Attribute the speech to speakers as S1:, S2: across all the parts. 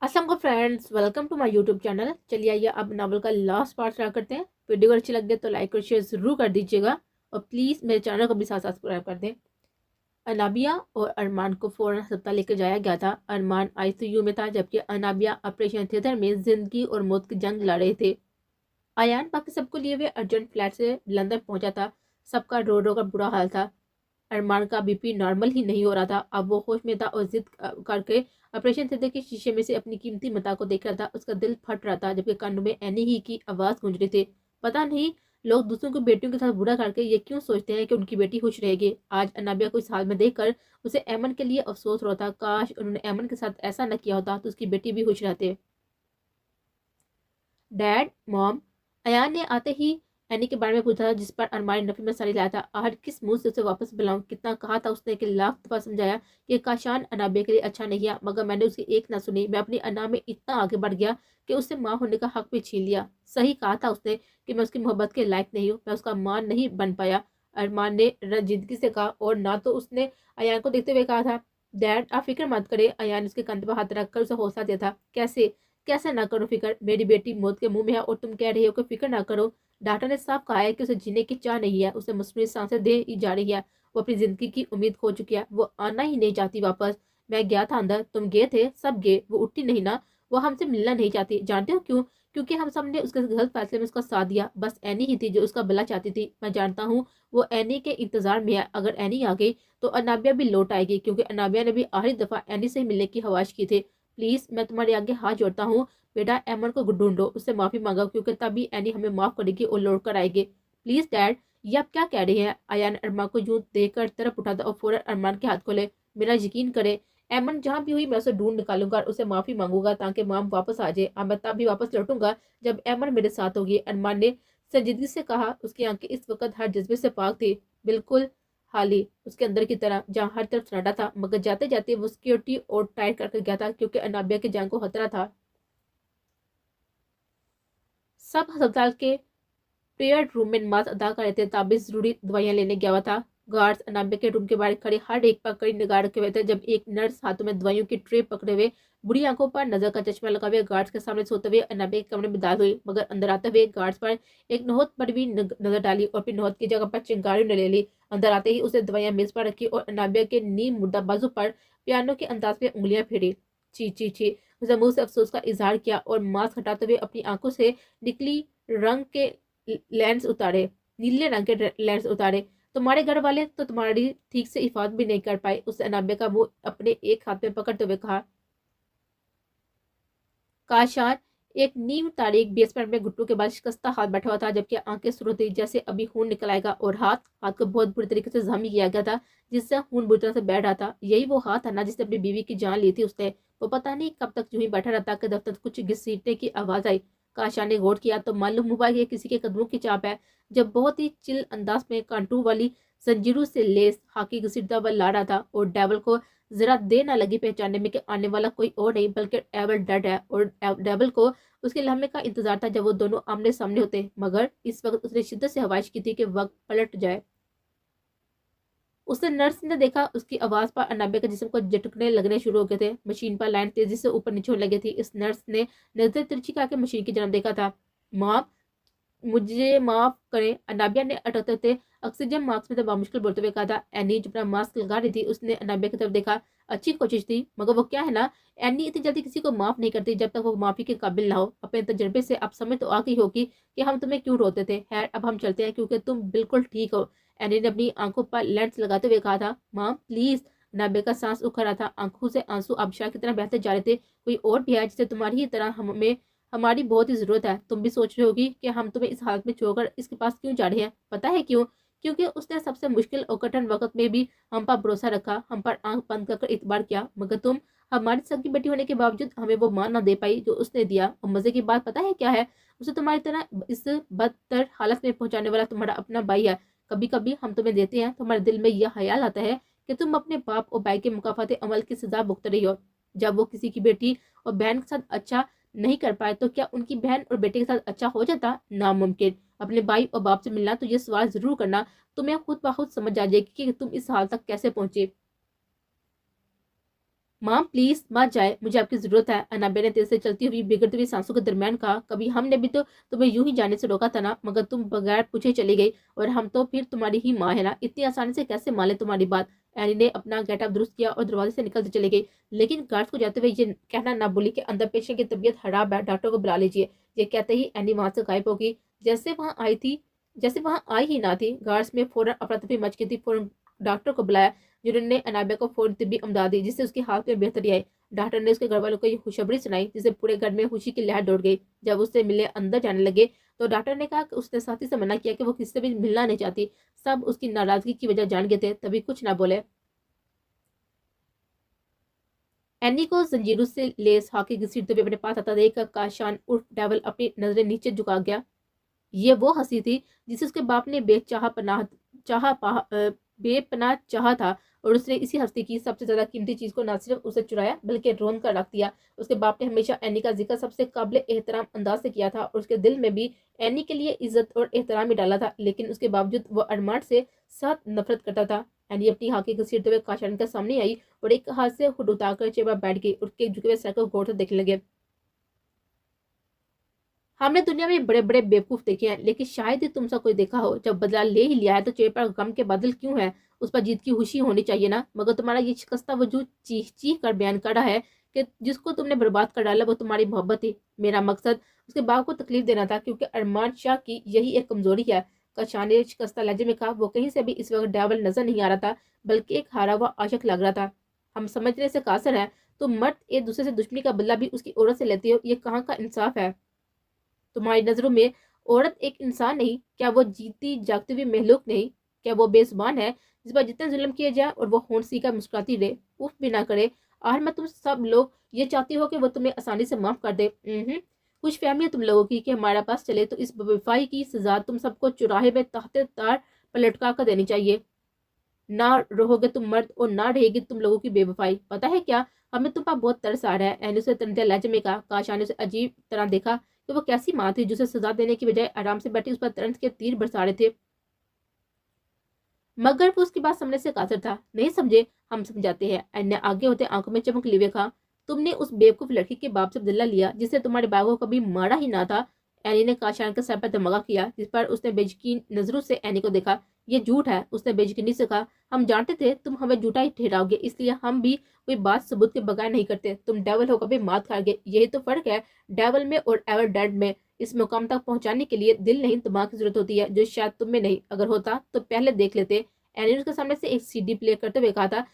S1: अस्सलाम friends, welcome to my YouTube channel. चलिए आइए अब नावल का लास्ट पार्ट स्टार्ट करते हैं। वीडियो अगर अच्छी लगे तो लाइक और शेयर ज़रूर कर दीजिएगा और प्लीज़ मेरे चैनल को भी साथ सब्सक्राइब कर दें। अनाबिया और अरमान को फ़ौरन अस्पताल लेकर जाया गया था। अरमान आईसीयू में था जबकि अनाबिया ऑपरेशन थिएटर में ज़िंदगी और मौत की जंग लड़ रहे थे। अयान बाकी सबको लिए हुए अर्जेंट फ्लाइट से लंदन पहुंचा था। सबका रो रो कर बुरा हाल था। अरमान का बीपी नॉर्मल ही नहीं हो रहा था। अब वो होश में था और जिद करके ऑपरेशन थिएटर के शीशे में से अपनी कीमती मता को देख रहा था। उसका दिल फट रहा था जबकि कानों में एनी ही की आवाज़ गूंज रही थी। पता नहीं लोग दूसरों की बेटियों के साथ बुरा करके ये क्यों सोचते हैं कि उनकी बेटी खुश रहेगी। आज अनाबिया को इस हाल में देखकर उसे एमन के लिए अफसोस हो रहा था। काश उन्होंने एमन के साथ ऐसा न किया होता तो उसकी बेटी भी खुश रहते। डैड, मॉम, अयान ने आते ही एनी के बारे में पूछा था जिस पर अरमान ने नफी में साड़ी लाया था। आज किस मुंह से उसे वापस बुलाऊं। कितना कहा था उसने कि लाख दफा समझाया कि काशान अनाबे के लिए अच्छा नहीं है, मगर मैंने उसकी एक ना सुनी। मैं अपनी अना में इतना आगे बढ़ गया कि उससे माँ होने का हक भी छीन लिया। सही कहा था उसने कि मैं उसकी मोहब्बत के लायक नहीं हूँ, मैं उसका मां नहीं बन पाया। अरमान ने रंजीदगी से कहा और ना तो उसने अयान को देखते हुए कहा था। डैड, आप फिक्र मत करे। अयान उसके कंधे पर हाथ रखकर उसे हौसला दिया था। कैसे कैसे ना करो फिक्र, मेरी बेटी मौत के मुंह में है और तुम कह रही हो कि फिक्र ना करो। डॉक्टर ने साफ कहा है कि उसे जीने की चाह नहीं है, उसे मसनूई सांसें दे ही जा रही है। वो अपनी जिंदगी की उम्मीद खो चुकी है, वो आना ही नहीं चाहती वापस। मैं गया था अंदर, तुम गए थे, सब गए, वो उठी नहीं ना। वो हमसे मिलना नहीं चाहती। जानते हो क्यों? क्योंकि हम सब ने उसके गलत फैसले में उसका साथ दिया। बस एनी ही थी जो उसका भला चाहती थी। मैं जानता हूँ वो एनी के इंतजार में है। अगर एनी आ गई तो अनाबिया भी लौट आएगी, क्योंकि अनाबिया ने भी आखिरी दफा एनी से मिलने की ख्वाहिश की थी। प्लीज मैं तुम्हारे आगे हाथ जोड़ता हूँ, बेटा एमन को ढूंढो, उससे माफी मांगो, क्योंकि तभी एनी हमें माफ करेगी और लौट कर आएगी। प्लीज डैड, ये आप क्या कह रही हैं? अयान अरमान को यूं देखकर तरफ उठा था और फौरन अरमान के हाथ खोले। मेरा यकीन करे, एमन जहाँ भी हुई मैं उसे ढूंढ निकालूंगा और उसे माफी मांगूंगा ताकि माम वापस आ जाए। अब मैं तब भी वापस लौटूंगा जब एमन मेरे साथ होगी। अरमान ने संजीदगी से कहा। उसकी आंखें इस वक्त हर जज्बे से पाक थी, बिल्कुल हाली उसके अंदर की तरह जहाँ हर तरफ सन्नाटा था। मगर जाते जाते वो सिक्योरिटी और टाइट करके गया था, क्योंकि अनाबिया की जान को खतरा था। सब अस्पताल के प्रेयर रूम में नमाज अदा कर रहे थे। ताबिज जरूरी दवाइयां लेने गया हुआ था। गार्ड्स अनाबिया के रूम के बाहर खड़े हर एक पर कड़ी निगाह रखे हुए थे। जब एक नर्स हाथों में दवाइयों की ट्रे पकड़े हुए, बुरी आंखों पर नजर का चश्मा लगा हुए गार्ड्स के सामने सोते हुए अनाबिया के कमरे में दाखिल हुई। मगर अंदर आते हुए गार्ड्स पर एक नौहत पर भी नजर डाली और फिर नौहत की जगह पर चिंगारियों ने ले ली। अंदर आते ही उसे दवाइयां मेज पर रखी और अनाबिया के नीम मुर्दा बाजू पर पियानो के अंदाज में उंगलियां फेरी। ची ची ची, उसे मुंह से अफसोस का इजहार किया और मास्क हटाते हुए अपनी आंखों से निकली रंग के लेंस उतारे, नीले रंग के लेंस उतारे। तुम्हारे घर वाले तो तुम्हारी ठीक से हिफाजत भी नहीं कर पाए, उसने अनाबिया का मुंह अपने एक हाथ में पकड़ते हुए कहा। काशान एक नीम तारीख बेसमेंट में घुटनों के बाद शिकस्ता हाथ बैठा हुआ था, जबकि आंखें सुरख थी जैसे अभी खून निकल आएगा और हाथ को बहुत बुरी तरीके से जख्मी किया गया था, जिससे खून बुरी तरह से बह रहा था। यही वो हाथ है ना जिसने अपनी बीवी की जान ली थी उसने। वो पता नहीं कब तक यूं ही बैठा रहता कि दफ्तर कुछ घसीटने की आवाज आई। काशान ने गौर किया तो मालूम हुआ कि किसी के कदमों की चाप है। जब बहुत ही चिल अंदाज में कांटू वाली जंजीरों से लेस हाकी घसीटता हुआ ला रहा था और डेवल को जरा देर न लगी पहचानने में कि आने वाला कोई और नहीं बल्कि डेवल डेड है। और डेवल को उसके लम्हे का इंतजार था जब वो दोनों आमने सामने होते, मगर इस वक्त उसने शिद्दत से ख्वाहिश की थी कि वक्त पलट जाए। उसने नर्स ने देखा, उसकी आवाज पर अनाबे के जिस्म को झटकने लगने शुरू हो गए थे। मशीन पर लाइन तेजी से ऊपर नीचे होने लगी थी। इस नर्स ने नजर तिरछी करके मशीन की जन्म देखा था। माँ, मुझे माफ करें, अनाबिया ने अटकते थे ऑक्सीजन मास्क में दबा मुश्किल बोलते हुए कहा था। एनी जो अपना मास्क लगा रही थी उसने अनाबिया की तरफ देखा। अच्छी कोशिश थी, मगर वो क्या है ना, एनी इतनी जल्दी किसी को माफ नहीं करती जब तक वो माफी के काबिल ना हो। अपने तजर्बे से अब समझ तो आ गई होगी कि हम तुम्हें क्यों रोते थे। खैर अब हम चलते हैं क्योंकि तुम बिल्कुल ठीक हो। एनी ने अपनी आंखों पर लेंस लगाते हुए कहा था। माँ प्लीज। अनाबिया का सांस उखड़ रहा था, आंखों से आंसू आबशार की तरह बहते जा रहे थे। कोई और भी है जिसे तुम्हारी ही तरह हमें हमारी बहुत ही जरूरत है। तुम भी सोच रहे होगी कि हम तुम्हें इस हालत में छोड़कर इसके पास क्यों जा रहे हैं। पता है क्यों? क्योंकि उसने सबसे मुश्किल और कठिन वक्त में भी हम पर भरोसा रखा, हम पर आंख बंद कर इतबार किया। मगर तुम हमारी सगी बेटी होने के बावजूद हमें वो मान ना दे पाई जो उसने दिया। और मजे की बात पता है क्या है? उसे तुम्हारी तरह इस बदतर हालत में पहुंचाने वाला तुम्हारा अपना भाई है। कभी कभी हम तुम्हें देते हैं, तुम्हारे दिल में यह ख्याल आता है कि तुम अपने बाप और भाई के मुकाफाते अमल की सजा भुगत रही हो। जब वो किसी की बेटी और बहन के साथ अच्छा नहीं कर पाए तो क्या उनकी बहन और बेटे के साथ अच्छा हो जाता? नामुमकिन। अपने भाई और बाप से मिलना तो ये सवाल जरूर करना, तुम्हें खुद ब खुद समझ आ जाएगी कि तुम इस हाल तक कैसे पहुंचे। माँ प्लीज मत जाए, मुझे आपकी जरूरत है, अनाबे ने तेज से चलती हुई बिगड़ती हुई सांसों के दरमियान कहा। कभी हमने भी तो तुम्हें यूं ही जाने से रोका था ना, मगर तुम बगैर पूछे चली गई, और हम तो फिर तुम्हारी ही माँ है ना, इतनी आसानी से कैसे मान ले तुम्हारी बात। एनी ने अपना गेटअप दुरुस्त किया और दरवाजे से निकलते चली गई, लेकिन गार्ड्स को जाते हुए ये कहना ना भूली कि अंदर पेशेंट की तबीयत खराब है, डॉक्टर को बुला लीजिए। ये कहते ही एनी वहां से गायब होगी, जैसे वहां आई थी, जैसे वहां आई ही ना थी। गार्ड्स में फौरन अफरा तफरी मच गई थी। फौरन डॉक्टर को बुलाया, जिन्होंने अनाबिया को फौरी तिब्बी अमदाद दी, जिससे उसकी हालत में बेहतरी आई। डॉक्टर ने उसके घर वालों को ये खुशखबरी सुनाई, जिससे पूरे घर में खुशी की लहर दौड़ गई। जब उससे मिलने अंदर जाने लगे तो डॉक्टर ने कहा कि उसने साथी से मना किया कि वो किससे भी मिलना नहीं चाहती। सब उसकी नाराजगी की वजह जान गए थे, तभी कुछ ना बोले। एनी को जंजीरों से लेस हॉकी घसीटते हुए अपने पास आता देख काशान उर्फ डेवल अपनी नजरें नीचे झुका गया। ये वो हंसी थी जिसे उसके बाप ने बेपनाह चाहा था, और उसने इसी हस्ती की सबसे ज्यादा कीमती चीज को न सिर्फ उसे चुराया बल्कि रोन कर रख दिया। उसके बाप ने हमेशा एनी का जिक्र सबसे काबिल एहतराम अंदाज से किया था, और उसके दिल में भी एनी के लिए इज्जत और एहतराम ही डाला था, लेकिन उसके बावजूद वो अरमान से सख्त नफरत करता था। एनी अपनी हाथी घसीटते हुए काशान के सामने आई और एक हाथ से हुड उतारकर चेहरा बैठ गई, उसके झुके हुए सर को गौर से देखने लगे। हमने दुनिया में बड़े बड़े बेवकूफ देखे हैं, लेकिन शायद ही तुमसा कोई देखा हो, जब बदला ले ही लिया है तो चेहरे पर गम के बादल क्यों है? उस पर जीत की खुशी होनी चाहिए ना, मगर तुम्हारा ये शिकस्ता वजूद चीख चीख कर बयान कर रहा है कि जिसको तुमने बर्बाद कर डाला वो तुम्हारी मोहब्बत थी। मेरा मकसद उसके बाप को तकलीफ देना था, क्योंकि अरमान शाह की यही एक कमजोरी है। कशान ने शिकस्ता लहजे में कहा। वो कहीं से भी इस वक्त डेवल नजर नहीं आ रहा था, बल्कि एक हारा हुआ आशिक लग रहा था। हम समझने से कासर है, तो मर्द एक दूसरे से दुश्मनी का बदला भी उसकी औरत से लेते हो, ये कहाँ का इंसाफ है? तुम्हारी नजरों में औरत एक इंसान नहीं, क्या वो जीती जागती हुई महलूक नहीं? क्या वो बेजुबान है जिस पर जितने जुल्म किए जाए और वो होंठ सी का मुस्कुराती रहे, उफ भी ना करे? और मैं तुम सब लोग ये चाहती हो कि वो तुम्हें आसानी से माफ कर दे। कुछ फहमी है तुम लोगों की कि हमारा पास चले तो इस बेवफाई की सजा तुम सबको चुराहे में तहते तार पर लटका कर देनी चाहिए। ना रहोगे तुम मर्द और ना रहेगी तुम लोगों की बेवफाई। पता है क्या, हमें तुम पर बहुत तरस आ रहा है, एनी से तनते लहजे में कहा। काशान ने उसे अजीब तरह देखा कि वो कैसी माँ थी जिसे सजा देने की बजाय आराम से बैठी उस पर तरंत के तीर बरसा रहे थे, मगर वो उसकी बात समझने से कातर था। नहीं समझे, हम समझाते हैं। एन ने आगे होते आंखों में चमक लिए कहा। तुमने उस बेवकूफ लड़की के बाप से बदला लिया जिससे तुम्हारे बाप को कभी मारा ही ना था। एनी ने काशान के सर पर धमाका किया, जिस पर उसने बेयकीन नजरों से एनी को देखा। ये झूठ है, उसने बेयकीनी से कहा। हम जानते थे तुम हमें झूठा ही ठहराओगे, इसलिए हम भी कोई बात सबूत के बगैर नहीं करते। तुम डेवल हो कभी मात खाओगे, यही तो फर्क है डेवल में और एवर डेड में। इस मुकाम तक पहुंचाने के लिए दिल नहीं दिमाग की जरूरत होती है, जो शायद तुम में नहीं। अगर होता तो पहले देख लेते। एनी ने उसके सामने से एक सीडी प्ले करते हुए कहा था,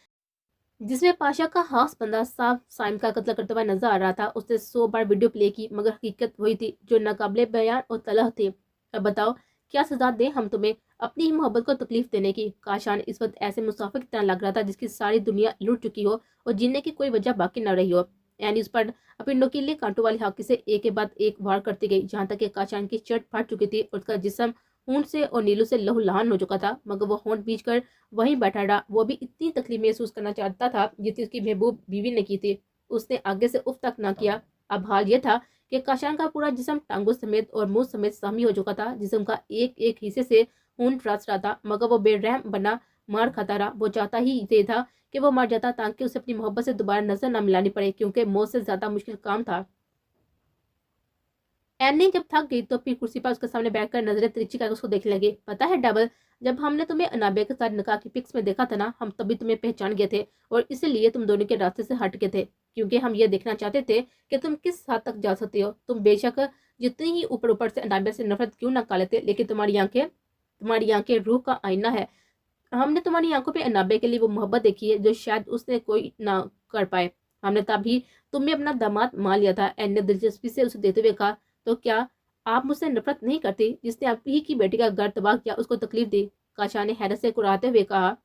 S1: जिसमें पाशा का हाउस बंदा साफ साइम का कत्ल करते हुआ नजर आ रहा था। उसने 100 बार वीडियो प्ले की, मगर हकीकत वही थी जो नाकाबिले बयान और तलह थी। अब बताओ क्या सजा दें हम तुम्हें अपनी ही मोहब्बत को तकलीफ देने की? काशान इस वक्त ऐसे मुसाफिर की तरह लग रहा था जिसकी सारी दुनिया लूट चुकी हो और जीने की कोई वजह बाकी न रही हो। यानी उस पर अपनी नोकीले कांटों वाली हाथी से एक के बाद एक वार करती गई, जहां तक कि काशान की शर्ट फट चुकी थी और उसका जिस्म ऊंट से और नीलू से लहूलुहान हो चुका था, मगर वो होंठ बीच कर वहीं बैठा रहा। वो भी इतनी तकलीफ महसूस करना चाहता था जितनी उसकी महबूब बीवी ने की थी। उसने आगे से उफ तक ना किया। अब हाल ये था कि काशान का पूरा जिस्म टांगों समेत और मुंह समेत सहमी हो चुका था। जिस्म का एक एक हिस्से से खून रस रहा था, मगर वो बेरहम बना मार खाता रहा। वो चाहता ही ये था कि वो मर जाता, ताकि उसे अपनी मोहब्बत से दोबारा नजर न मिलानी पड़े, क्योंकि मौत से ज्यादा मुश्किल काम था। एनी जब थक गई तो फिर कुर्सी पर उसके सामने बैठकर नजरें तिरछी कर उसको देखने लगी। पता है डबल, जब हमने तुम्हें अनाबिया के साथ निकाह की पिक्स में देखा था ना, हम तभी तुम्हें पहचान गए थे, और इसीलिए तुम दोनों के रास्ते से हट गए थे, क्योंकि हम ये देखना चाहते थे कि तुम किस हद तक जा सकते हो। तुम बेशक जितनी ही ऊपर ऊपर से अनाबिया से नफरत क्यों ना खा लेते, लेकिन तुम्हारी आंखें रूह का आईना है। हमने तुम्हारी आंखों पे अनाबे के लिए वो मोहब्बत देखी है जो शायद उसने कोई ना कर पाए। हमने तभी तुम्हें अपना दामाद मान लिया था। एन ने दिलचस्पी से उसे देते हुए कहा। तो क्या आप मुझसे नफरत नहीं करती? जिसने आप ही की बेटी का घर तबाह किया उसको तकलीफ दी? काशा ने हैरत से कुराते हुए कहा।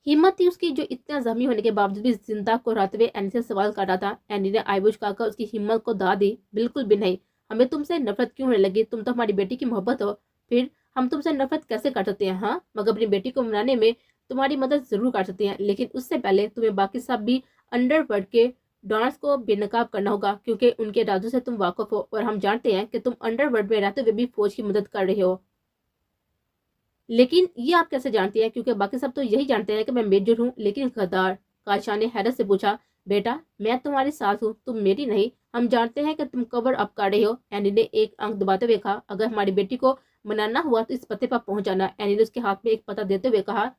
S1: हिम्मत थी उसकी जो इतना जख्मी होने के बावजूद भी जिंदा को राते हुए एनी से सवाल कर रहा था। एनी ने आईबुश खाकर उसकी हिम्मत को दाद दी। बिल्कुल भी नहीं, हमें तुमसे नफरत क्यों होने लगी? तुम तो हमारी बेटी की मोहब्बत हो, फिर हम तुमसे नफरत कैसे कर सकते हैं? हाँ, मगर अपनी बेटी को मनाने में तुम्हारी मदद जरूर कर सकते हैं, लेकिन उससे पहले तुम्हें बाकी सब भी अंडरवर्ल्ड के डॉन्स को बेनकाब करना होगा, क्योंकि उनके इरादों से तुम वाकिफ हो, और हम जानते हैं कि तुम अंडरवर्ल्ड में रहते हुए भी फौज की मदद कर रहे हो। लेकिन ये आप कैसे जानती हैं? क्योंकि बाकी सब तो यही जानते हैं कि मैं मेजर हूँ, लेकिन गद्दार। काशान ने हैरत से पूछा, बेटा मैं तुम्हारी सास हूँ, तुम मेरी नहीं। हम जानते हैं कि तुम कवर अप कर रहे हो। एनी ने एक आंख दबाते हुए कहा, अगर हमारी बेटी को मनाना हुआ तो इस पते पर पहुंच जाना। एनी ने उसके हाथ में एक पता देते हुए कहा,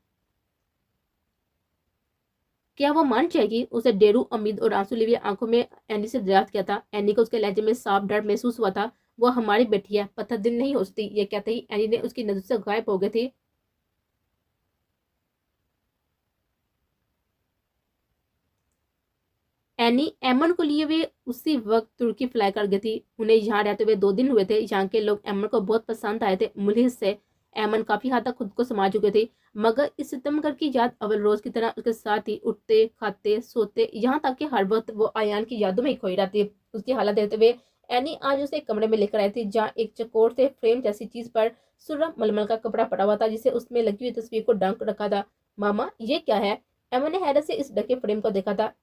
S1: क्या वो मान जाएगी? उसे डेरू, उम्मीद और आंसू लिए आंखों में एनी से दरियाफ्त किया था। एनी को उसके लहजे में साफ डर महसूस हुआ था। वो हमारी बेटी है, पत्थर दिल नहीं हो सकती। ये कहते ही एनी ने उसकी नजर से गायब हो गई थी। एनी एमन को लिए वे उसी वक्त तुर्की फ्लाई कर गई थी। उन्हें यहाँ रहते हुए 2 दिन हुए थे। यहाँ के लोग एमन को बहुत पसंद आए थे। मुल्हिस से एमन काफी हद तक खुद को संभाल चुके थे, मगर इस सितमगर की याद अव्वल रोज की तरह उसके साथ ही उठते, खाते, सोते, यहाँ तक कि हर वक्त वो आयान की यादों में ही खोई रहती। उसकी हालत देखते हुए एनी आज उसे एक कमरे में लेकर आई थी, जहाँ एक चकोर से फ्रेम जैसी चीज पर सुर्ख मलमल का कपड़ा पड़ा हुआ था, जिसे उसमें लगी हुई तस्वीर को ढक रखा था। मामा ये क्या है? एमन ने हैरत से इस ढके फ्रेम को देखा था।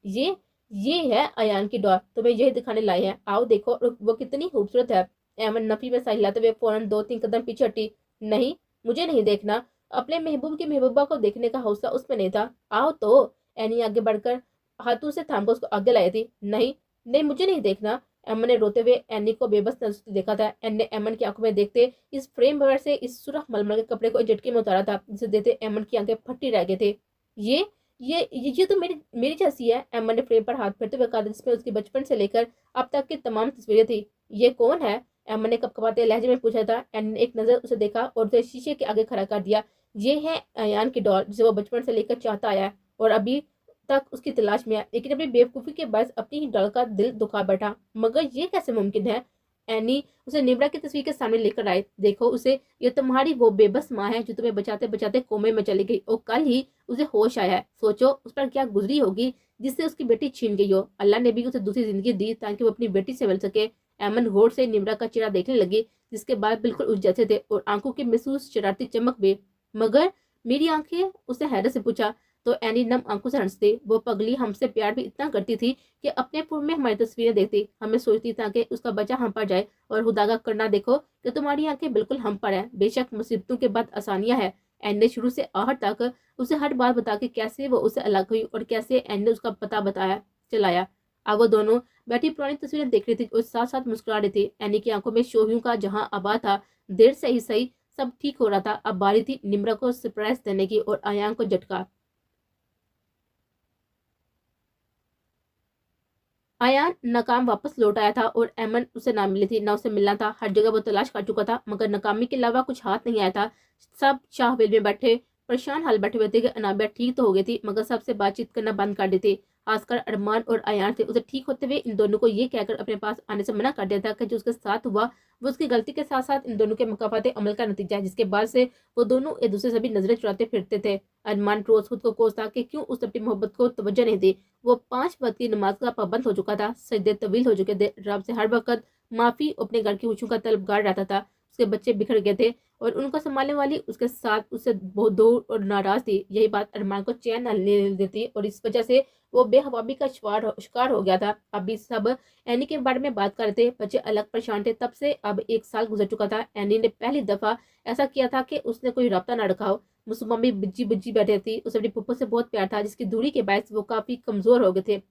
S1: ये है अयान की डॉल, तुम्हें यही दिखाने लाए हैं, आओ देखो। और वो कितनी खूबसूरत है। एमन नफी में सर हिलाते हुए फौरन 2-3 कदम पीछे हटी। नहीं, मुझे नहीं देखना। अपने महबूब की महबूबा को देखने का हौसला उसमें नहीं था। आओ तो। एनी आगे बढ़कर हाथों से थाम कर उसको आगे लाई थी। नहीं नहीं, मुझे नहीं देखना। एमन ने रोते हुए एनी को बेबस नजर से देखा था। एन ने एमन की आंखों में देखते इस फ्रेम पर से इस सुरख मलमल के कपड़े को एक झटके में उतारा था, जिसे देते एमन की आंखें फटी रह गए थे। ये ये तो मेरी मेरी जैसी है। एम्मा ने फ्रेम पर हाथ फेरते हुए कहा, जिसमें उसकी बचपन से लेकर अब तक की तमाम तस्वीरें थी। ये कौन है? एम्मा ने कपकपाते लहजे में पूछा था। एन ने एक नजर उसे देखा और उसे शीशे के आगे खड़ा कर दिया। ये है अयान की डॉल, जिसे वो बचपन से लेकर चाहता आया है और अभी तक उसकी तलाश में है, लेकिन अपनी बेवकूफी के बाद अपनी ही डॉल का दिल दुखा बैठा। मगर ये कैसे मुमकिन है? एनी उसे निम्रा की तस्वीर के सामने लेकर आए। देखो उसे, ये तुम्हारी वो बेबस माँ है जो तुम्हें बचाते बचाते कोमे में चली गई और कल ही उसे होश आया है। सोचो उस पर क्या गुजरी होगी जिससे उसकी बेटी छीन गई हो। अल्लाह ने भी उसे दूसरी जिंदगी दी ताकि वो अपनी बेटी से मिल सके। एमन गौर से निम्रा का चेहरा देखने लगी, जिसके बाल बिल्कुल उस जैसे थे और आंखों की महसूस शरारती चमक भी। मगर मेरी आंखें? उसने हैरत से पूछा। तो एनी नम आंखों से हंसती। वो पगली हमसे प्यार भी इतना करती थी कि अपने पूर्व में हमारी तस्वीरें देखती, हमें सोचती ताकि उसका बच्चा हम पर जाए। और खुदा का करना देखो कि तुम्हारी आंखें बिल्कुल हम पर है। बेशक मुसीबतों के बाद आसानियां है। एन ने शुरू से आहट तक उसे हर बात बता के कैसे वो उसे अलग हुई और कैसे एन ने उसका पता बताया चलाया। अब वो दोनों बैठी पुरानी तस्वीरें देख रही थी और साथ साथ मुस्कुरा रही थी। एनी की आंखों में शोहियों का जहां आबा था, देर से ही सही सब ठीक हो रहा था। अब बारी थी निम्रा को सरप्राइज देने की और आयान को झटका। आयान नाकाम वापस लौट आया था और एमन उसे ना मिली थी, ना उसे मिलना था। हर जगह वो तलाश कर चुका था, मगर नाकामी के अलावा कुछ हाथ नहीं आया था। सब शाहवेल में बैठे परेशान हाल बैठे हुए थे कि अनाबिया ठीक तो हो गई थी, मगर सबसे बातचीत करना बंद कर दी थी। खासकर अरमान और आयान थे। उसे ठीक होते हुए इन दोनों को ये कहकर अपने पास आने से मना कर दिया था कि जो उसके साथ हुआ वो उसकी गलती के साथ साथ इन दोनों के मुकाफाते अमल का नतीजा है, जिसके बाद से वो दोनों एक दूसरे से भी नजरें चुराते फिरते थे। अरमान रोज खुद को कोसता कि क्यों उस अपनी मोहब्बत को तवज्जो नहीं दी। वो 5 वक्त की नमाज का पाबंद हो चुका था, सजदे तवील हो चुके थे, रब से हर वक्त माफी अपने घर की ऊँचों का तलबगार रहता था। उसके बच्चे बिखर गए थे और उनको संभालने वाली उसके साथ उससे बहुत दूर और नाराज थी। यही बात अरमान को चैन न लेने देती और इस वजह से वो बेहवाबी का शिकार हो गया था। अभी सब एनी के बारे में बात कर रहे थे, बच्चे अलग परेशान थे। तब से अब 1 साल गुजर चुका था। एनी ने पहली दफा ऐसा किया था कि उसने कोई राब्ता ना रखा हो। मुसुम्मा भी बिज्जी बिज्जी बैठी थी। उसे अपनी पुप्पो से बहुत प्यार था, जिसकी दूरी के बायस वो काफी कमजोर हो गए थे।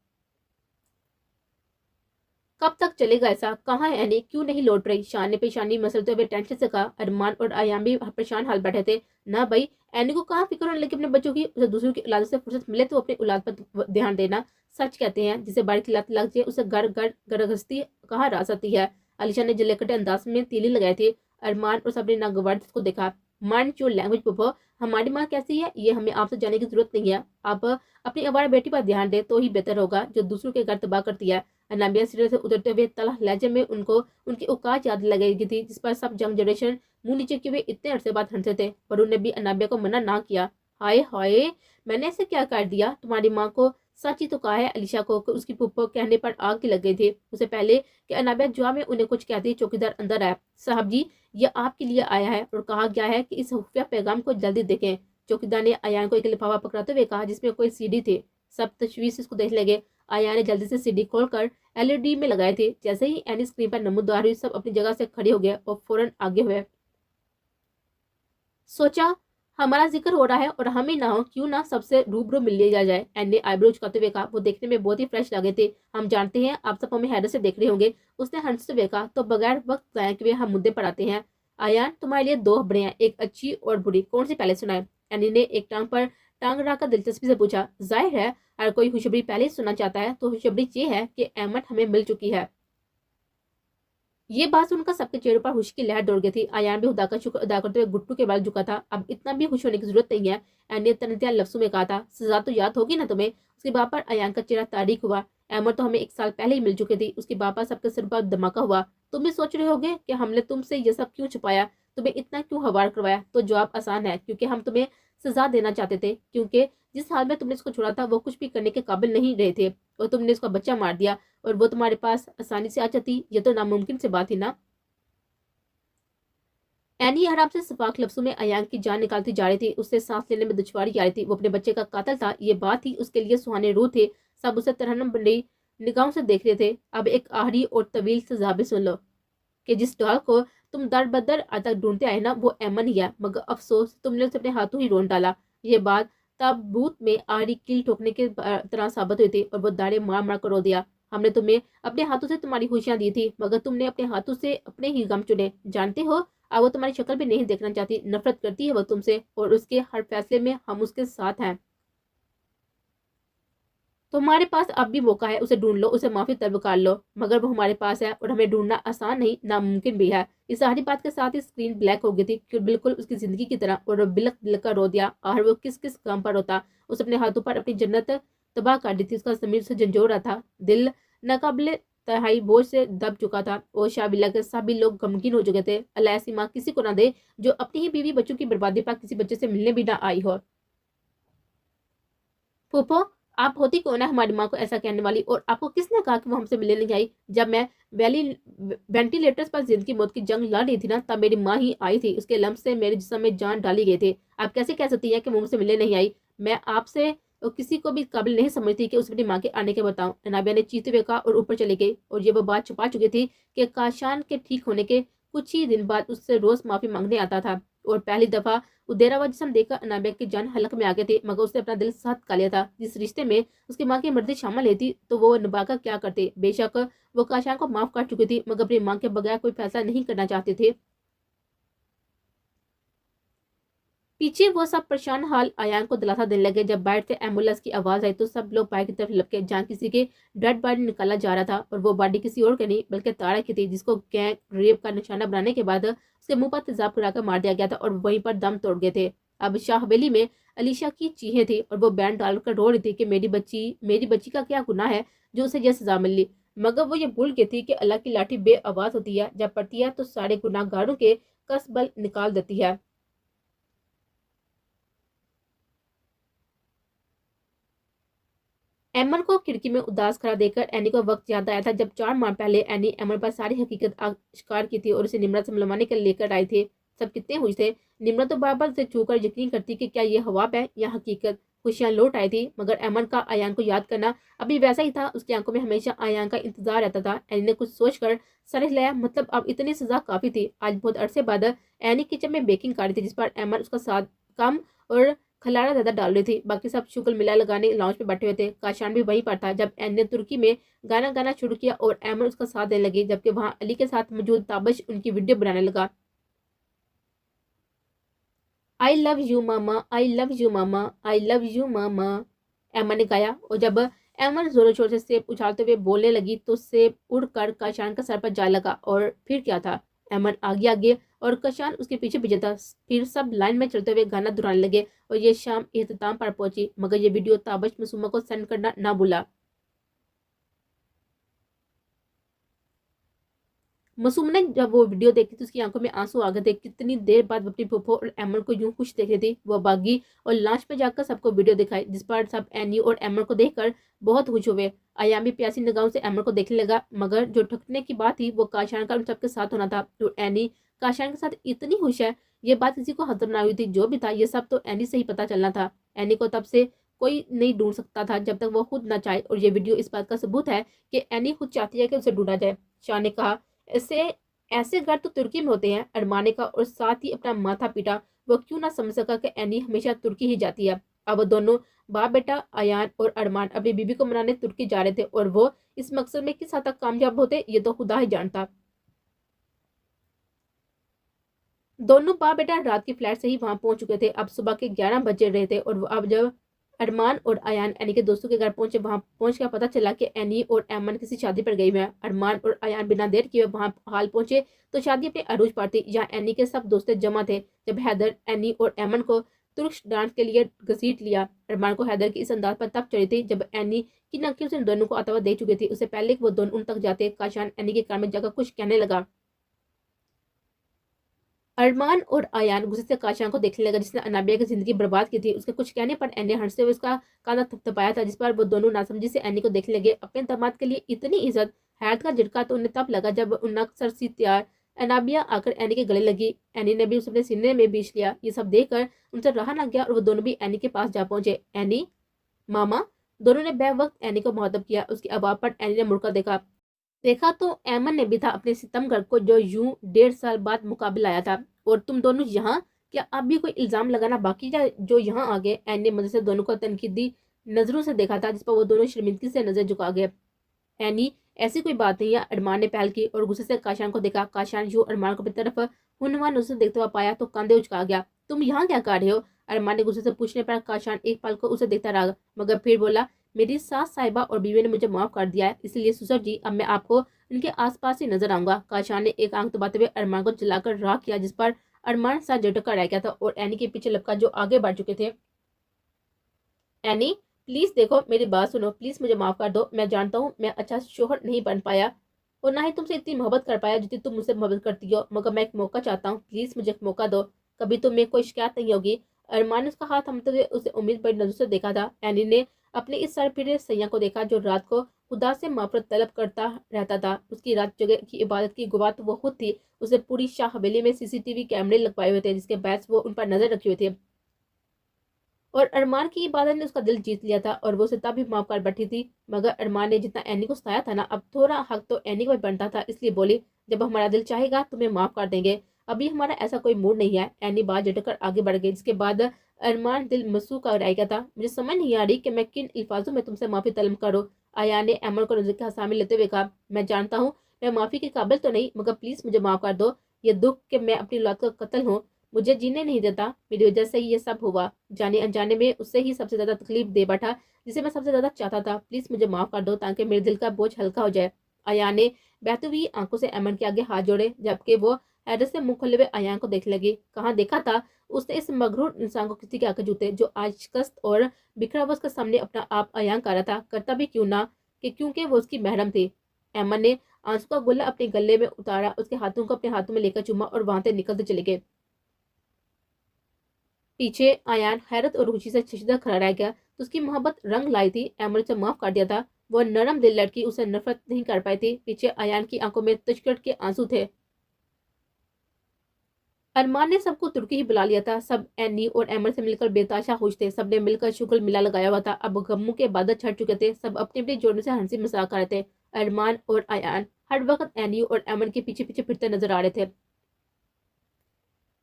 S1: कब तक चलेगा ऐसा? कहाँ है एनी? क्यों नहीं लौट रही? शान ने पेशानी मसलते हुए टेंशन से कहा। अरमान और आयाम भी परेशान हाल बैठे थे। ना भाई, एनी को कहाँ फिक्र होने लगी अपने बच्चों की। उसे दूसरों की औलाद से फुर्सत मिले तो अपनी औलाद पर ध्यान देना। सच कहते हैं, जिसे बारिश की लत लग जाए उसे घर घर गृहस्थी कहाँ राह सकती है। अलीशा ने जलेकटे अंदाज में तीली लगाई थी। अरमान और सबने नागवार को देखा। माइंड योर लैंग्वेज पुप्पो, हमारी माँ कैसी है ये हमें आपसे जानने की जरूरत नहीं है। आप अपनी आवारा बेटी पर ध्यान दे तो ही बेहतर होगा, जो दूसरों के घर तबाह करती है। अनाबिया सीढ़ी से उतरते हुए तलख लहजे में उनको उनकी औकात याद लगेगी थी, जिस पर सब जंग जनरेशन मुंह नीचे किए हुए इतने अरसे बाद हंसे थे। पर उन्होंने भी अनाबिया को मना ना किया। हाय हाय, मैंने ऐसे क्या कर दिया? तुम्हारी माँ को सच ही तो कहा है अलीशा को कि उसकी पुप्पो कहने पर आग की लग गई थी। उसे पहले कि अनाबिया जवाब में उन्हें कुछ कहती चौकीदार अंदर आया। साहब जी, ये आपके लिए आया है और कहा गया है कि इस खुफिया पैगाम को जल्दी देखें। चौकीदार ने अयान को एक लिफाफा पकड़ाते हुए कहा, जिसमें कोई सीडी थी। सब तशवीश इसको देख लगे। अयान ने जल्दी से सीडी खोलकर एलईडी में लगाए थे। जैसे ही एनी स्क्रीन पर नमूदार हुई, सब अपनी जगह से खड़े हो गए और फौरन आगे हुए। सोचा हमारा जिक्र हो रहा है और हम ही ना हो, क्यों ना सबसे रूबरू मिल लिया जाए। एन ने आईब्रो झुकाते हुए कहा। वो देखने में बहुत ही फ्रेश लगे थे। हम जानते हैं आप सब हमें हैरत से देख रहे होंगे। उसने हंसते हुए कहा। तो बगैर वक्त जाए हुए हम मुद्दे पर आते हैं। आयान, तुम्हारे लिए दो खबरें हैं, एक अच्छी और बुरी, कौन सी पहले सुनाए? एनी ने एक टांग पर टांग रखकर दिलचस्पी से पूछा। जाहिर है हर कोई खुशखबरी पहले ही सुनना चाहता है, तो खुशखबरी ये है कि अहमद हमें मिल चुकी है। ये बात सुनकर सबके चेहरों पर खुशी की लहर दौड़ गई थी। आयान भी खुदा का शुक्र अदा करते हुए घुट्टू के बल झुका था। अब इतना भी खुश होने की जरूरत नहीं है, एन ने तनतिया लफ्जों में कहा था। सजा तो याद होगी ना तुम्हें? उसके बाप पर आयान का चेहरा तारीख हुआ। अहमद तो हमें एक साल पहले ही मिल चुकी थी। उसके बाप पर सबके सिर पर धमाका हुआ। तुम भी सोच रहे होगे कि हमने तुमसे ये सब क्यों छुपाया, तुम्हें इतना क्यों हवार करवाया? तो जवाब आसान है, क्योंकि हम तुम्हें सजा देना चाहते थे। क्योंकि जिस हाल में तुमने इसको छोड़ा था वो कुछ भी करने के काबिल नहीं रहे थे, और तुमने इसका बच्चा मार दिया और वो तुम्हारे पास आसानी से आ जाती। ये तो नामुमकिन से बात थी ना। एनी आराम से सफाक लफ्जों में अयान की जान निकालती जा रही थी। उससे सांस लेने में दुश्वारी आ रही थी। वो अपने बच्चे का कातिल था, ये बात ही उसके लिए सुहाने रूह थे। सब उसे तरहनम बड़ी निगाहों से देख रहे थे। अब एक आहरी और तवील सजा भी सुन लो कि जिस डॉल को तुम दर बदर आज तक ढूंढते आए ना, वो एमन ही है। मगर अफसोस तुमने उसे अपने हाथों ही रोन डाला। ये बात ताबूत में आहरी कील ठोकने के तरह साबित हुई थी, और वो दाढ़ी मार मार कर रो दिया। हमने तुम्हें अपने हाथों से तुम्हारी खुशियां दी थी, मगर तुमने अपने हाथों से अपने ही गम चुने। जानते हो, अब वो तुम्हारी शक्ल भी नहीं देखना चाहती। नफरत करती है वो तुमसे, और उसके हर फैसले में हम उसके साथ हैं। तुम्हारे पास अब भी मौका है, उसे ढूंढ लो, उसे माफी तलब कर लो। मगर वो हमारे पास है, और हमें ढूंढना आसान नहीं, नामुमकिन भी है। इस सारी बात के साथ ही स्क्रीन ब्लैक हो गई थी, बिल्कुल उसकी जिंदगी की तरह, और वो बिलक बिलक कर रो दिया। और वो किस किस काम पर रोता। उसे अपने हाथों पर अपनी जन्नत तबाह कर दी थी। उसका जमीर से झंझोर रहा था। दिल नाकाबिले तहाई बोझ से दब चुका था, और शाबिला के सभी लोग गमगीन हो चुके थे। अल्लाह ऐसी माँ किसी को ना दे जो अपनी ही बीवी बच्चों की बर्बादी पर किसी बच्चे से मिलने भी ना आई हो। फूफो, आप होती कौन है हमारी माँ को ऐसा कहने वाली? और आपको किसने कहा कि वो हमसे मिलने नहीं आई? जब मैं वैली वेंटिलेटर्स पर जिंदगी मौत की जंग लड़ रही थी ना, तब मेरी माँ ही आई थी। उसके लम्ब से मेरे जिस्म में जान डाली गई थी। आप कैसे कह सकती हैं कि वो मुझसे मिलने नहीं आई? मैं आपसे और किसी को भी काबिल नहीं समझती कि उसे अपनी माँ के आने के बताऊं। अनाबिया ने चीखते हुए कहा और ऊपर चली गई। और ये वो बात छुपा चुकी थी कि काशान के ठीक होने के कुछ ही दिन बाद उससे रोज माफी मांगने आता था। और पहली दफा उदेरा हुआ जिस्म देखकर अनाबिया की जान हलक में आ गई थी, मगर उसने अपना दिल साथ का लिया था। जिस रिश्ते में उसकी माँ की मर्जी शामिल है थी, तो वो निभाकर क्या करते। बेशक वो काशान को माफ कर चुकी थी, मगर अपनी माँ के बगैर कोई फैसला नहीं करना चाहते थे। पीछे वो सब परेशान हाल आयान को दिलासा देने लगे। जब बाहर से एम्बुलेंस की आवाज आई तो सब लोग बाहर की तरफ लपके, जहाँ किसी के डेड बॉडी निकाला जा रहा था। और वो बॉडी किसी और की नहीं बल्कि तारा की थी, जिसको गैंग रेप का निशाना बनाने के बाद उसके मुंह पर तेजाब कराकर मार दिया गया था, और वहीं पर दम तोड़ गए थे। अब शाह हवेली में अलीशा की चीखें थी, और वो बैंड डालकर रो रही थी कि मेरी बच्ची का क्या गुनाह है जो उसे यह सजा मिली। मगर वो ये भूल गई थी कि अल्लाह की लाठी बे आवाज होती है, जब पड़ती है तो सारे गुनाहगारों के कसबल निकाल देती है। एमन को खिड़की में उदास खड़ा देखकर एनी को वक्त याद आया था, जब 4 माह पहले एनी एमन पर सारी हकीकत आश्कार की थी और उसे निम्रत से मिलवाने के लिए लेकर आए थे। सब कितने खुश थे। निम्रत तो बार बार उसे छूकर यकीन करती कि क्या ये हवाब है या हकीकत। खुशियां लौट आई थी, मगर एमन का आयान को याद करना अभी वैसा ही था। उसकी आंखों में हमेशा आयान का इंतजार रहता था। एनी ने कुछ सोचकर सर हिलाया। मतलब अब इतनी सजा काफी थी। आज बहुत अरसे बाद एनी किचन में बेकिंग कर रही थी, जिस पर एमन उसका साथ कम और खलारा ज्यादा डाल रही थी। बाकी सब शुक्र मिला लगाने लॉन्च पे बैठे हुए थे। काशान भी वहीं पर था जब एन ने तुर्की में गाना गाना शुरू किया, और एमन उसका साथ देने लगी, जबकि वहां अली के साथ मौजूद ताबश उनकी वीडियो बनाने लगा। I love you mama, I love you mama, I love you mama, Aiman ने गाया। और जब एमन जोरों शोर से सेब उछालते हुए बोलने लगी तो सेब उड़कर काशान का सर पर जा लगा। और फिर क्या था, एमन आगे आगे और कशान उसके पीछे पीछे था। फिर सब लाइन में चलते हुए गाना दुराने लगे, और ये शाम इख्तिताम पर पहुंची। मगर ये वीडियो ताबश मसूमा को सेंड करना ना भूला। मासूम ने जब वो वीडियो देखी तो उसकी आंखों में आंसू आ गए थे। कितनी देर बाद वो अपनी फूफो और एमन को यूं खुश देख रही थी। वो बागी और लांच पे जाकर सबको वीडियो दिखाई, जिस पर सब एनी और एमन को देखकर बहुत खुश हुए। आयाम भी प्यासी निगाहों से एमन को देखने लगा, मगर जो ठगने की बात थी वो काशान का उन सबके साथ होना था। तो एनी काशान के साथ इतनी खुश है, ये बात किसी को हजम ना हुई थी। जो भी था ये सब तो एनी से ही पता चलना था। एनी को तब से कोई नहीं ढूंढ सकता था जब तक वो खुद ना चाहे, और ये वीडियो इस बात का सबूत है कि एनी खुद चाहती है कि उसे ढूंढा जाए। शाह ने कहा, ऐसे ऐसे घर तो तुर्की में होते हैं, अरमाने का और साथ ही अपना माथा पीटा। وہ کیوں نہ سمجھ سکا کہ اینی ہمیشہ ترکی ہی جاتی ہے۔ اب وہ دونوں باپ بیٹا ایان اور ارمان اپنی بیوی کو منانے ترکی جا رہے تھے، اور وہ اس مقصد میں کس حد تک کامیاب ہوتے یہ تو خدا ہی جانتا۔ دونوں باپ بیٹا رات کی فلائٹ سے ہی وہاں پہنچ چکے تھے۔ اب صبح کے 11 بجے رہے تھے، اور اب جب ارمان اور ایان اینی کے دوستوں کے گھر پہنچے، وہاں پہنچ کر پتا چلا کہ اینی اور ایمن کسی شادی پر گئی ہوئی ہیں۔ ارمان اور ایان بنا دیر کیے وہاں حال پہنچے تو شادی اپنے عروج پر تھی، جہاں اینی کے سب دوست جمع تھے۔ جب حیدر اینی اور ایمن کو ترک ڈانس کے لیے گھسیٹ لیا۔ ارمان کو حیدر کی اس انداز پر تب چڑھی تھی جب اینی کی نقل سے ان دونوں کو آتوا دے چکی تھی۔ اس سے پہلے کہ وہ دونوں ان تک جاتے، کاشان اینی کے کان میں جا کر کچھ کہنے لگا۔ ارمان اور ایان غصے سے کاشان کو دیکھنے لگا، جس نے انابیہ کی زندگی برباد کی تھی۔ اس کے کچھ کہنے پر اینی نے ہنستے ہوئے اس کا کاندھا تھپتھپایا تھا، جس پر وہ دونوں ناسمجھی سے اینی کو دیکھنے لگے۔ اپنے داماد کے لیے اتنی عزت! حیرت کا جھٹکا تو انہیں تب لگا جب ان اکثر سی تیار انابیہ آ کر اینی کے گلے لگی۔ اینی نے بھی اسے اپنے سینے میں بیچ لیا۔ یہ سب دیکھ کر ان سے رہا نہ گیا اور وہ دونوں بھی اینی کے پاس جا پہنچے۔ اینی، ماما! دونوں نے بے وقت اینی کو مخاطب کیا۔ اس کی آواز پر اینی نے مڑ کر دیکھا تو ایمن نے بھی تھا، اپنے ستمگر کو جو یوں 1.5 سال بعد مقابل آیا تھا۔ اور تم دونوں یہاں؟ کیا اب بھی کوئی الزام لگانا باقی ہے جو یہاں آ گئے؟ اینی نے مزے سے دونوں کو تنقیدی نظروں سے دیکھا تھا، جس پر وہ دونوں شرمندگی سے نظر جھکا گئے۔ اینی، ایسی کوئی بات نہیں ہے، ارمان نے پہل کی اور غصے سے کاشان کو دیکھا۔ کاشان یوں ارمان کو اپنی طرف ہنوان نظر سے دیکھتے ہوا پایا تو کاندھے اچکا گیا۔ تم یہاں کیا کر رہے ہو؟ ارمان نے غصے سے پوچھنے پر کاشان ایک پل کو اسے دیکھتا رہا، مگر پھر بولا، میری ساس صاحبہ اور بیوی نے مجھے معاف کر دیا ہے، اس لیے سسر جی اب میں آپ کو ان کے آس پاس ہی نظر آؤں گا۔ کاشان نے ایک آنکھ دباتے ہوئے ارمان کو چلا کر راہ کیا، جس پر ارمان ساتھ جھٹک کر رہ گیا تھا اور اینی کے پیچھے لپکا جو آگے بڑھ چکے تھے۔ اینی، پلیز دیکھو، میری بات سنو، پلیز مجھے معاف کر دو۔ میں جانتا ہوں میں اچھا شوہر نہیں بن پایا اور نہ ہی تم سے اتنی محبت کر پایا جتنی تم مجھ سے محبت کرتی ہو، مگر میں ایک موقع چاہتا ہوں، پلیز مجھے ایک موقع دو، کبھی تمہیں کوئی شکایت نہیں ہوگی۔ ارمان نے اس کا ہاتھ تھامتے ہوئے اسے امید بڑی نظر سے دیکھا تھا۔ اینی نے اپنے اس سر پھرے سیاح کو دیکھا جو رات کو خدا سے معافرت طلب کرتا رہتا تھا۔ اس کی رات جگہ کی عبادت کی گواہ تو وہ خود تھی۔ اسے پوری شاہ حویلی میں CCTV کیمرے لگوائے ہوئے تھے، جس کے باعث وہ ان پر نظر رکھے ہوئے تھے، اور ارمان کی عبادت نے اس کا دل جیت لیا تھا اور وہ اسے تب بھی معاف کر بیٹھی تھی۔ مگر ارمان نے جتنا اینی کو ستایا تھا نا، اب تھوڑا حق تو اینی کو بھی بنتا تھا، اس لیے بولی، جب ہمارا دل چاہے گا تمہیں معاف کر دیں گے، ابھی ہمارا ایسا کوئی موڈ نہیں ہے۔ اینی بات جھٹک کر آگے بڑھ گئی، جس کے بعد ارمان دل مسو کا رہ گیا تھا۔ مجھے سمجھ نہیں آ رہی کہ میں کن الفاظوں میں تم سے معافی طلب کروں۔ ایان نے ایمن کو نظر کے حسامے لیتے ہوئے کہا، میں جانتا ہوں میں معافی کے قابل تو نہیں، مگر پلیز مجھے معاف کر دو۔ یہ دکھ کہ میں اپنی اولاد کا قتل ہوں مجھے جینے نہیں دیتا، میری وجہ سے ہی یہ سب ہوا، جانے انجانے میں اس سے ہی سب سے زیادہ تکلیف دے بیٹھا جسے میں سب سے زیادہ چاہتا تھا، پلیز مجھے معاف کر دو تاکہ میرے دل کا بوجھ ہلکا ہو جائے۔ ایان نے بہتی ہوئی آنکھوں سے ایمن کے آگے ہاتھ جوڑے، جبکہ وہ حیرت سے منہ کھولے ہوئے ایان کو دیکھنے لگی۔ کہاں دیکھا تھا اس نے اس مغرور انسان کو کسی کے آگے جوتے جو آج شکست اور بکھرا ہوا اس کے سامنے اپنا آپ ایان کر رہا تھا، کرتا بھی کیوں نہ کہ کیونکہ وہ اس کی محرم تھی۔ ایمن نے آنسو کا گلہ اپنے گلے میں اتارا، اس کے ہاتھوں کو اپنے ہاتھوں میں لے کر چوما اور وہاں سے نکلتے چلے گئے۔ پیچھے ایان حیرت اور خوشی سے ششدر کھڑا رہ گیا تو اس کی محبت رنگ لائی تھی۔ ایمن سے معاف کر دیا تھا، وہ نرم دل لڑکی اسے نفرت نہیں کر پائی تھی۔ پیچھے ایان کی آنکھوں میں تشکٹ کے آنسو تھے۔ ارمان نے سب کو ترکی ہی بلا لیا تھا، سب اینی اور ایمن سے مل کر بےتاشا خوش تھے، سب نے مل کر شکل ملا لگایا ہوا تھا۔ اب غموں کے بادل چھٹ چکے تھے، سب اپنے اپنے جوڑوں سے ہنسی مذاق کر رہے تھے۔ ارمان اور ایان ہر وقت اینی اور ایمن کے پیچھے پیچھے پھرتے نظر آ رہے تھے،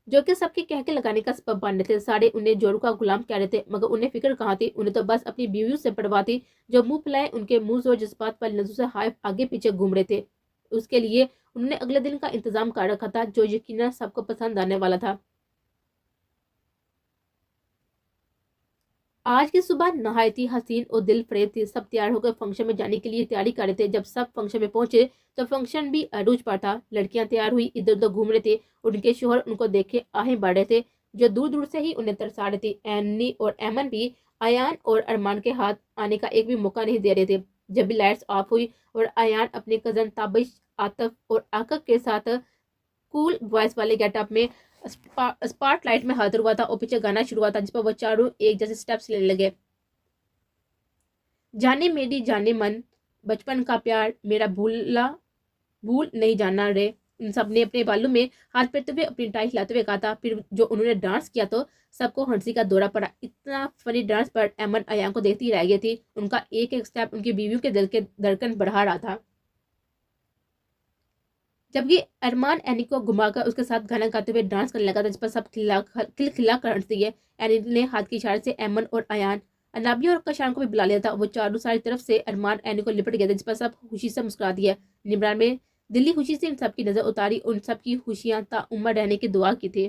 S1: جو کہ سب کے کہکے لگانے کا سبب بن رہے تھے۔ سارے انہیں جوڑوں کا غلام کہہ رہے تھے، مگر انہیں فکر کہاں تھی، انہیں تو بس اپنی بیویوں سے پرواہ تھی جو منہ پھیلائے ان کے منہ زور جذبات والی نظروں سے ہائے آگے پیچھے گھوم رہے تھے۔ اس کے لیے انہوں نے اگلے دن کا انتظام کر رکھا تھا جو یقیناً سب کو پسند آنے والا تھا۔ آج کی صبح نہایت ہی حسین اور دل فریب تھی، سب تیار ہو کر فنکشن میں جانے کے لیے تیاری کر رہے تھے۔ جب سب فنکشن میں پہنچے تو فنکشن بھی عروج پر تھا، لڑکیاں تیار ہوئی ادھر ادھر گھوم رہے تھے اور ان کے شوہر ان کو دیکھے آہیں بڑھ رہے تھے جو دور دور سے ہی انہیں ترسا رہے تھے۔ اینی اور ایمن بھی ایان اور ارمان کے ہاتھ آنے کا ایک بھی موقع نہیں دے رہے تھے۔ جب بھی لائٹس آف ہوئی اور ایان اپنے کزن تابش، عاطف اور عاقب کے ساتھ کول وائس والے گیٹ اپ میں اسپاٹ لائٹ میں حاضر ہوا تھا اور پیچھے گانا شروع ہوا تھا جس پر وہ چاروں ایک جیسے سٹیپس لینے لگے۔ جانے میری جانے من، بچپن کا پیار میرا بھول نہیں جانا رے، ان سب نے اپنے بالوں میں ہاتھ پھیرتے ہوئے اپنی ٹائی ہلاتے ہوئے کہا تھا۔ پھر جو انہوں نے ڈانس کیا تو سب کو ہنسی کا دورہ پڑا، اتنا فنی ڈانس پر ایمن ایان کو دیکھتی رہ گئی تھی، ان کا ایک ایک سٹیپ ان کی بیویوں کے دل کے دھڑکن بڑھا رہا تھا۔ جبکہ ارمان اینی کو گھما کر اس کے ساتھ گانا گاتے ہوئے ڈانس کرنے لگا تھا، جس پر سب کھلا کر ہنستی ہے۔ اینی نے ہاتھ کے اشارے سے ایمن اور ایان، انابیہ اور کاشان کو بھی بلا لیا تھا۔ وہ چاروں ساری طرف سے ارمان اینی کو لپٹ گئے تھے، جس پر سب خوشی سے مسکرا دیا۔ نمران میں دلی خوشی سے ان سب کی نظر اتاری، ان سب کی خوشیاں تا عمر رہنے کی دعا کی تھی۔